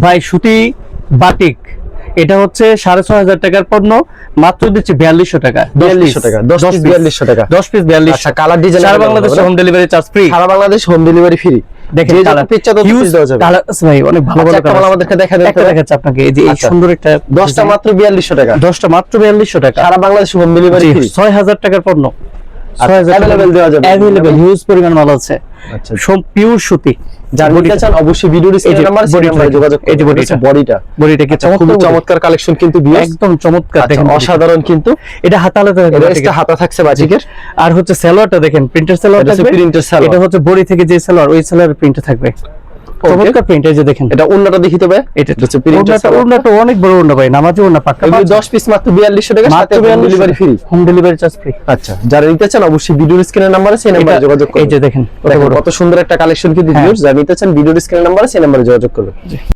ভাই সুতি বাটিক, এটা হচ্ছে 6,500 টাকার পণ্য, মাত্র দিচ্ছি 4200 টাকা। 4200 টাকা, 10 পিস 4200 টাকা। 10 পিস 4200। আচ্ছা, কালার ডিজাইন সারা বাংলাদেশে হোম ডেলিভারি চার্জ ফ্রি। সারা বাংলাদেশ হোম ডেলিভারি ফ্রি। দেখেন যে যত কালার পিস চাও তত পিস দেওয়া যাবে। কালার আছে ভাই, অনেক ভালো ভালো একটা কালার আমাদেরকে দেখা দেন। একটা দেখাচ্ছি আপনাকে, এই যে এই আচ্ছা। সুন্দর একটা 10টা মাত্র 4200 টাকা। 10টা মাত্র 4200 টাকা। সারা বাংলাদেশ হোম ডেলিভারি ফ্রি। 6000 টাকার পণ্য, 6000 available দেওয়া যাবে। अवेलेबल হিউজ পরিমাণ মাল আছে। আচ্ছা, সব পিওর সুতি। যারা নিতে চান অবশ্যই ভিডিওর স্ক্রিনে নাম্বার আছে, নাম্বারে যোগাযোগ করুন। এই যে বডিটা, বডিটা কি খুব চমৎকার কালেকশন কিন্তু ভিউয়ার্স, একদম চমৎকার। আচ্ছা, দেখেন অসাধারণ কিন্তু। এটা হাতালাতে এটা হাতা থাকছে বাজিকের। আর হচ্ছে সালোয়ারটা দেখেন, প্রিন্টের সালোয়ার এটা থাকবে। প্রিন্টের সালোয়ার। এটা হচ্ছে বডি থেকে যে সালোয়ার, ওই সালোয়ার প্রিন্ট থাকবে। চমৎকার প্রিন্ট, এই যে দেখেন। এটা ওন্নাটা দেখিতে হবে। এটা হচ্ছে প্রিন্টের সালোয়ার। ওন্নাটা অনেক বড় ওন্না ভাই, নামাজি ওন্না পাক্কা। এগুলো 10 পিস মাত্র 4200 টাকা, সাথে home delivery free. Home delivery charge free. আচ্ছা, যারা নিতে চান অবশ্যই ভিডিওর স্ক্রিনে নাম্বার আছে, সেই নাম্বারে যোগাযোগ করুন। এই যে দেখেন কত সুন্দর একটা কালেকশন কিন্তু ভিউয়ার্স, যারা নিতে চান ভিডিওর স্ক্রিনে নাম্বার আছে, সেই নাম্বারে যোগাযোগ করুন।